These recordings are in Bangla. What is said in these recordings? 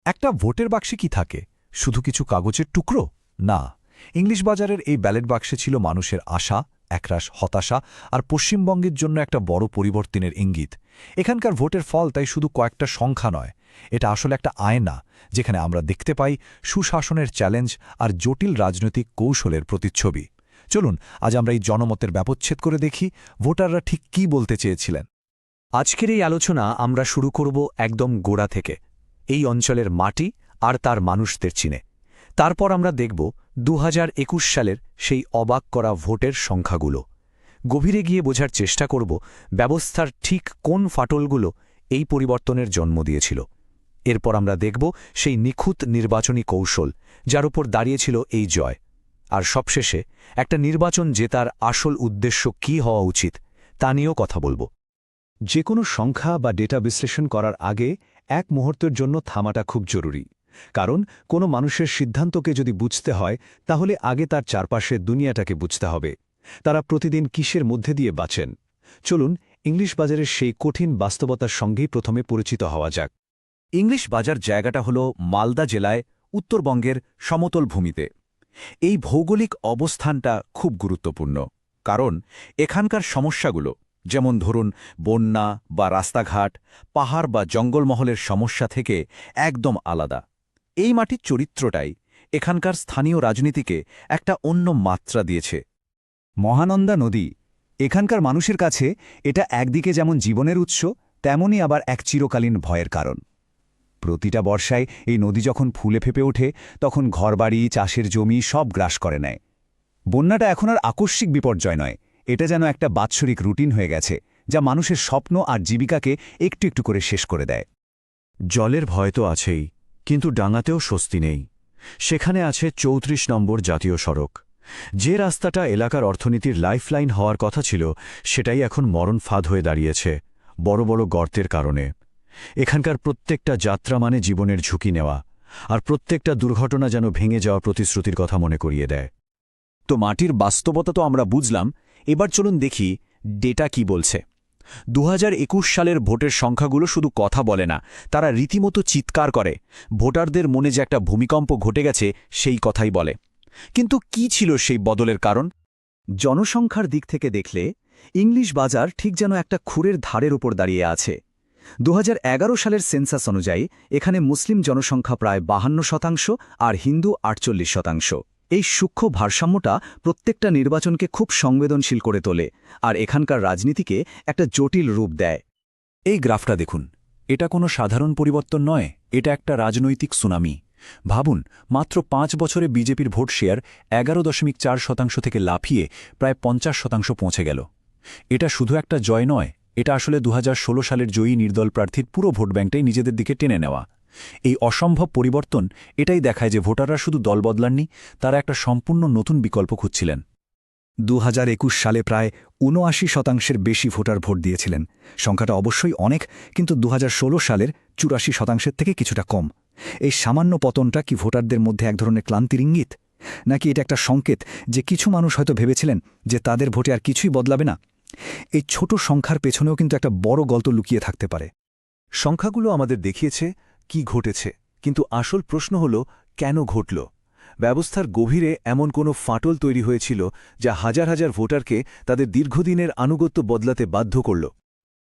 একটা ভোটের বাক্সে কি থাকে? শুধু কিছু কাগজের টুকরো? না, ইংলিশ বাজারের এই ব্যালট বাক্সে ছিল মানুষের আশা, একরাশ হতাশা আর পশ্চিমবঙ্গের জন্য একটা বড় পরিবর্তনের ইঙ্গিত। এখানকার ভোটের ফল তাই শুধু কয়েকটা সংখ্যা নয়, এটা আসলে একটা আয়না, যেখানে আমরা দেখতে পাই সুশাসনের চ্যালেঞ্জ আর জটিল রাজনৈতিক কৌশলের প্রতিচ্ছবি। চলুন আজ আমরা এই জনমতের ব্যবচ্ছেদ করে দেখি ভোটাররা ঠিক কী বলতে চেয়েছিলেন। আজকের এই আলোচনা আমরা শুরু করব একদম গোড়া থেকে, এই অঞ্চলের মাটি আর তার মানুষদের চিনে। তারপর আমরা দেখব ২০২১ সালের সেই অবাক করা ভোটের সংখ্যাগুলো। গভীরে গিয়ে বোঝার চেষ্টা করব ব্যবস্থার ঠিক কোন ফাটলগুলো এই পরিবর্তনের জন্ম দিয়েছিল। এরপর আমরা দেখব সেই নিখুঁত নির্বাচনী কৌশল যার উপর দাঁড়িয়েছিল এই জয়। আর সবশেষে একটা নির্বাচন জেতার আসল উদ্দেশ্য কী হওয়া উচিত তা নিয়েও কথা বলব। যে কোনো সংখ্যা বা ডেটা বিশ্লেষণ করার আগে এক মুহূর্তের জন্য থামাটা খুব জরুরি। কারণ কোনো মানুষের সিদ্ধান্তকে যদি বুঝতে হয় তাহলে আগে তার চারপাশের দুনিয়াটাকে বুঝতে হবে। তারা প্রতিদিন কিসের মধ্যে দিয়ে বাঁচেন। চলুন ইংলিশ বাজারের সেই কঠিন বাস্তবতার সঙ্গেই প্রথমে পরিচিত হওয়া যাক। ইংলিশ বাজার জায়গাটা হল মালদা জেলায় উত্তরবঙ্গের সমতল ভূমিতে। এই ভৌগোলিক অবস্থানটা খুব গুরুত্বপূর্ণ, কারণ এখানকার সমস্যাগুলো, যেমন ধরুন বন্যা বা রাস্তাঘাট, পাহাড় বা জঙ্গলমহলের সমস্যা থেকে একদম আলাদা। এই মাটির চরিত্রটাই এখানকার স্থানীয় রাজনীতিকে একটা অন্য মাত্রা দিয়েছে। মহানন্দা নদী এখানকার মানুষের কাছে এটা একদিকে যেমন জীবনের উৎস, তেমনই আবার এক চিরকালীন ভয়ের কারণ। প্রতিটা বর্ষায় এই নদী যখন ফুলে ফেপে ওঠে তখন ঘরবাড়ি, চাষের জমি সব গ্রাস করে নেয়। বন্যাটা এখন আর আকস্মিক বিপর্যয় নয়, এটা যেন একটা বাৎসরিক রুটিন হয়ে গেছে, যা মানুষের স্বপ্ন আর জীবিকাকে একটু একটু করে শেষ করে দেয়। জলের ভয় তো আছেই, কিন্তু ডাঙাতেও স্বস্তি নেই। সেখানে আছে ৩৪ নম্বর জাতীয় সড়ক। যে রাস্তাটা এলাকার অর্থনীতির লাইফলাইন হওয়ার কথা ছিল, সেটাই এখন মরণ ফাঁদ হয়ে দাঁড়িয়েছে বড় বড় গর্তের কারণে। এখানকার প্রত্যেকটা যাত্রা মানে জীবনের ঝুঁকি নেওয়া, আর প্রত্যেকটা দুর্ঘটনা যেন ভেঙে যাওয়া প্রতিশ্রুতির কথা মনে করিয়ে দেয়। তো মাটির বাস্তবতা তো আমরা বুঝলাম, এবার চলুন দেখি ডেটা কি বলছে। ২০২১ সালের ভোটের সংখ্যাগুলো শুধু কথা বলে না, তারা রীতিমতো চিৎকার করে। ভোটারদের মনে যে একটা ভূমিকম্প ঘটে গেছে সেই কথাই বলে। কিন্তু কি ছিল সেই বদলের কারণ? জনসংখ্যার দিক থেকে দেখলে ইংলিশ বাজার ঠিক যেন একটা খুরের ধারের উপর দাঁড়িয়ে আছে। ২০১১ সালের সেন্সাস অনুযায়ী এখানে মুসলিম জনসংখ্যা প্রায় ৫২% আর হিন্দু ৪৮%। এই সূক্ষ্ম ভারসাম্যটা প্রত্যেকটা নির্বাচনকে খুব সংবেদনশীল করে তোলে আর এখানকার রাজনীতিকে একটা জটিল রূপ দেয়। এই গ্রাফটা দেখুন, এটা কোনো সাধারণ পরিবর্তন নয়, এটা একটা রাজনৈতিক সুনামি। ভাবুন, মাত্র ৫ বছরে বিজেপির ভোট শেয়ার ১১.৪% থেকে লাফিয়ে প্রায় ৫০% পৌঁছে গেল। এটা শুধু একটা জয় নয়, এটা আসলে ২০১৬ সালের জয়ী নির্দল প্রার্থীর পুরো ভোট ব্যাংকটাই নিজেদের দিকে টেনে নেওয়া। এই অসম্ভব পরিবর্তন এটাই দেখায় যে ভোটাররা শুধু দল বদলাননি, তারা একটা সম্পূর্ণ নতুন বিকল্প খুঁজছিলেন। ২০২১ সালে প্রায় ৭৯% বেশি ভোটার ভোট দিয়েছিলেন। সংখ্যাটা অবশ্যই অনেক, কিন্তু ২০১৬ সালের ৮৪% থেকে কিছুটা কম। এই সামান্য পতনটা কি ভোটারদের মধ্যে এক ধরনের ক্লান্তির ইঙ্গিত, নাকি এটা একটা সংকেত যে কিছু মানুষ হয়তো ভেবেছিলেন যে তাদের ভোটে আর কিছুই বদলাবে না? এই ছোট সংখ্যার পেছনেও কিন্তু একটা বড় গল্প লুকিয়ে থাকতে পারে। সংখ্যাগুলো আমাদের দেখিয়েছে কি ঘটেছে, কিন্তু আসল প্রশ্ন হল কেন ঘটল। ব্যবস্থার গভীরে এমন কোনো ফাটল তৈরি হয়েছিল যা হাজার হাজার ভোটারকে তাদের দীর্ঘদিনের আনুগত্য বদলাতে বাধ্য করল।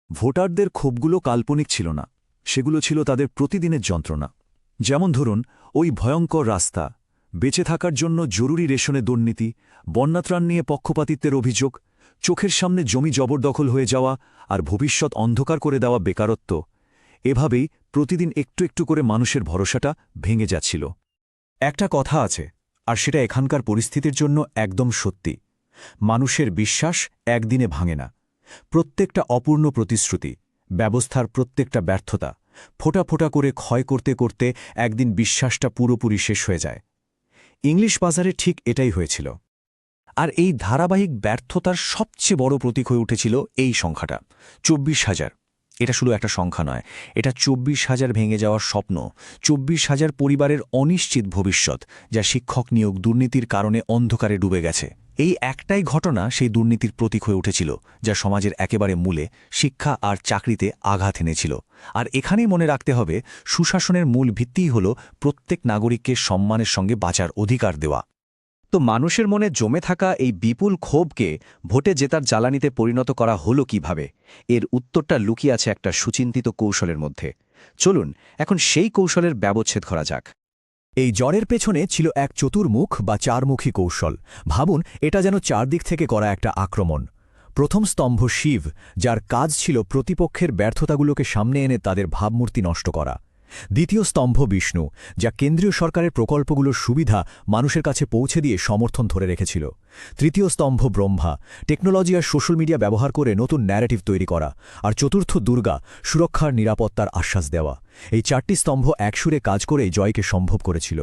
ভোটারদের ক্ষোভগুলো কাল্পনিক ছিল না, সেগুলো ছিল তাদের প্রতিদিনের যন্ত্রণা। যেমন ধরুন ওই ভয়ঙ্কর রাস্তা, বেঁচে থাকার জন্য জরুরি রেশনে দুর্নীতি, বন্যাত্রাণ নিয়ে পক্ষপাতিত্বের অভিযোগ, চোখের সামনে জমি জবরদখল হয়ে যাওয়া আর ভবিষ্যৎ অন্ধকার করে দেওয়া বেকারত্ব। এভাবেই প্রতিদিন একটু একটু করে মানুষের ভরসাটা ভেঙে যাচ্ছিল। একটা কথা আছে, আর সেটা এখানকার পরিস্থিতির জন্য একদম সত্যি। মানুষের বিশ্বাস একদিনে ভাঙে না। প্রত্যেকটা অপূর্ণ প্রতিশ্রুতি, ব্যবস্থার প্রত্যেকটা ব্যর্থতা ফোঁটা ফোঁটা করে ক্ষয় করতে করতে একদিন বিশ্বাসটা পুরোপুরি শেষ হয়ে যায়। ইংলিশ বাজারে ঠিক এটাই হয়েছিল। আর এই ধারাবাহিক ব্যর্থতার সবচেয়ে বড় প্রতীক হয়ে উঠেছিল এই সংখ্যাটা, ২৪,০০০। এটা শুধু একটা সংখ্যা নয়, এটা ২৪,০০০ ভেঙে যাওয়ার স্বপ্ন, ২৪,০০০ পরিবারের অনিশ্চিত ভবিষ্যৎ, যা শিক্ষক নিয়োগ দুর্নীতির কারণে অন্ধকারে ডুবে গেছে। এই একটাই ঘটনা সেই দুর্নীতির প্রতীক হয়ে উঠেছিল, যা সমাজের একেবারে মূলে শিক্ষা আর চাকরিতে আঘাত এনেছিল। আর এখানেই মনে রাখতে হবে, সুশাসনের মূল ভিত্তিই হল প্রত্যেক নাগরিককে সম্মানের সঙ্গে বাঁচার অধিকার দেওয়া। তো মানুষের মনে জমে থাকা এই বিপুল ক্ষোভকে ভোটে জেতার জ্বালানিতে পরিণত করা হলো কিভাবে? এর উত্তরটা লুকিয়ে আছে একটা সুচিন্তিত কৌশলের মধ্যে। চলুন এখন সেই কৌশলের ব্যবচ্ছেদ করা যাক। এই জ্বরের পেছনে ছিল এক চতুর্মুখ বা চারমুখী কৌশল। ভাবুন, এটা যেন চারদিক থেকে করা একটা আক্রমণ। প্রথম স্তম্ভ শিব, যার কাজ ছিল প্রতিপক্ষের ব্যর্থতাগুলোকে সামনে এনে তাদের ভাবমূর্তি নষ্ট করা। দ্বিতীয় স্তম্ভ বিষ্ণু, যা কেন্দ্রীয় সরকারের প্রকল্পগুলোর সুবিধা মানুষের কাছে পৌঁছে দিয়ে সমর্থন ধরে রেখেছিল। তৃতীয় স্তম্ভ ব্রহ্মা, টেকনোলজি আর সোশ্যাল মিডিয়া ব্যবহার করে নতুন ন্যারেটিভ তৈরি করা। আর চতুর্থ দুর্গা, সুরক্ষার নিরাপত্তার আশ্বাস দেওয়া। এই চারটি স্তম্ভ একসুরে কাজ করেই জয়কে সম্ভব করেছিল।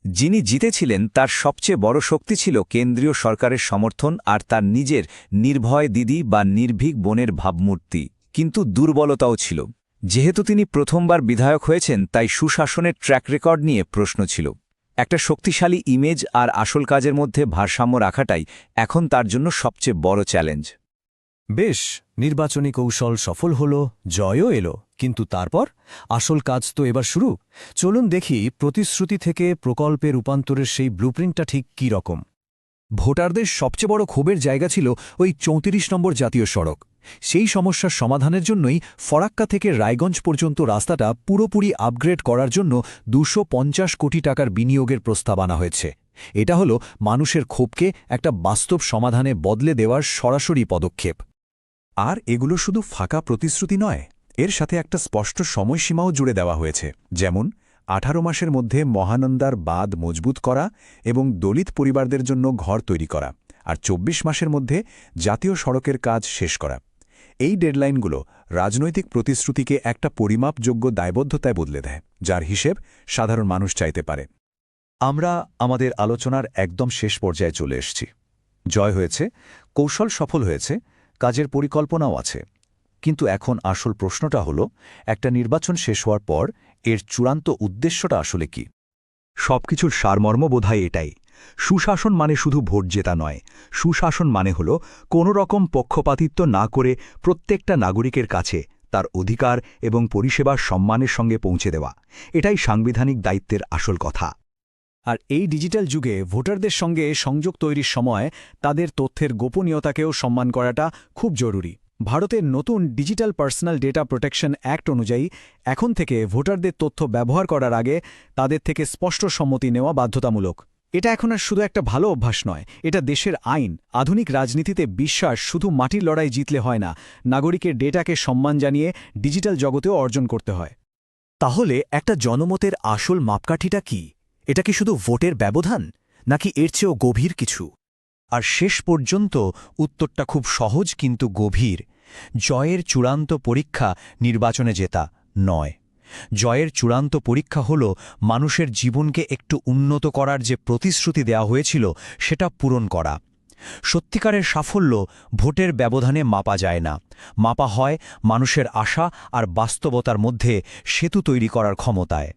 যিনি জিতেছিলেন তার সবচেয়ে বড় শক্তি ছিল কেন্দ্রীয় সরকারের সমর্থন আর তার নিজের নির্ভয় দিদি বা নির্ভীক বোনের ভাবমূর্তি। কিন্তু দুর্বলতাও ছিল। যেহেতু তিনি প্রথমবার বিধায়ক হয়েছেন, তাই সুশাসনের ট্র্যাক রেকর্ড নিয়ে প্রশ্ন ছিল। একটা শক্তিশালী ইমেজ আর আসল কাজের মধ্যে ভারসাম্য রাখাটাই এখন তার জন্য সবচেয়ে বড় চ্যালেঞ্জ। বেশ, নির্বাচনী কৌশল সফল হল, জয়ও এলো, কিন্তু তারপর আসল কাজ তো এবার শুরু। চলুন দেখি প্রতিশ্রুতি থেকে প্রকল্পে রূপান্তরের সেই ব্লুপ্রিন্টটা ঠিক কী রকম। ভোটারদের সবচেয়ে বড় ক্ষোভের জায়গা ছিল ওই ৩৪ নম্বর জাতীয় সড়ক। সেই সমস্যার সমাধানের জন্যই ফরাক্কা থেকে রায়গঞ্জ পর্যন্ত রাস্তাটা পুরোপুরি আপগ্রেড করার জন্য ২৫০ কোটি টাকার বিনিয়োগের প্রস্তাব আনা হয়েছে। এটা হলো মানুষের ক্ষোভকে একটা বাস্তব সমাধানে বদলে দেওয়ার সরাসরি পদক্ষেপ। আর এগুলো শুধু ফাঁকা প্রতিশ্রুতি নয়, এর সাথে একটা স্পষ্ট সময়সীমাও জুড়ে দেওয়া হয়েছে। যেমন ১৮ মাসের মধ্যে মহানন্দার বাঁধ মজবুত করা এবং দলিত পরিবারদের জন্য ঘর তৈরি করা, আর ২৪ মাসের মধ্যে জাতীয় সড়কের কাজ শেষ করা। এই ডেডলাইনগুলো রাজনৈতিক প্রতিশ্রুতিকে একটা পরিমাপযোগ্য দায়বদ্ধতায় বদলে দেয়, যার হিসেব সাধারণ মানুষ চাইতে পারে। আমরা আমাদের আলোচনার একদম শেষ পর্যায়ে চলে এসেছি। জয় হয়েছে, কৌশল সফল হয়েছে, কাজের পরিকল্পনাও আছে। কিন্তু এখন আসল প্রশ্নটা হলো, একটা নির্বাচন শেষ হওয়ার পর এর চূড়ান্ত উদ্দেশ্যটা আসলে কি? সবকিছুর সারমর্ম বোধহয় এটাই। সুশাসন মানে শুধু ভোট জেতা নয়, সুশাসন মানে হল কোনো রকম পক্ষপাতিত্ব না করে প্রত্যেকটা নাগরিকের কাছে তার অধিকার এবং পরিষেবা সম্মানের সঙ্গে পৌঁছে দেওয়া। এটাই সাংবিধানিক দায়িত্বের আসল কথা। আর এই ডিজিটাল যুগে ভোটারদের সঙ্গে সংযোগ তৈরির সময় তাদের তথ্যের গোপনীয়তাকেও সম্মান করাটা খুব জরুরি। ভারতের নতুন digital personal data protection act অনুযায়ী এখন থেকে ভোটারদের তথ্য ব্যবহার করার আগে তাদের থেকে স্পষ্ট সম্মতি নেওয়া বাধ্যতামূলক। এটা এখন আর শুধু একটা ভালো অভ্যাস নয়, এটা দেশের আইন। আধুনিক রাজনীতিতে বিশ্বাস শুধু মাটির লড়াই জিতলে হয় না, নাগরিকের ডেটাকে সম্মান জানিয়ে ডিজিটাল জগতেও অর্জন করতে হয়। তাহলে একটা জনমতের আসল মাপকাঠিটা কি? এটা কি শুধু ভোটের ব্যবধান, নাকি এর চেয়েও গভীর কিছু? আর শেষ পর্যন্ত উত্তরটা খুব সহজ কিন্তু গভীর। জয়ের চূড়ান্ত পরীক্ষা নির্বাচনে জেতা নয়। জয়ের চূড়ান্ত পরীক্ষা হল মানুষের জীবনকে একটু উন্নত করার যে প্রতিশ্রুতি দেওয়া হয়েছিল সেটা পূরণ করা। সত্যিকারের সাফল্য ভোটের ব্যবধানে মাপা যায় না, মাপা হয় মানুষের আশা আর বাস্তবতার মধ্যে সেতু তৈরি করার ক্ষমতায়।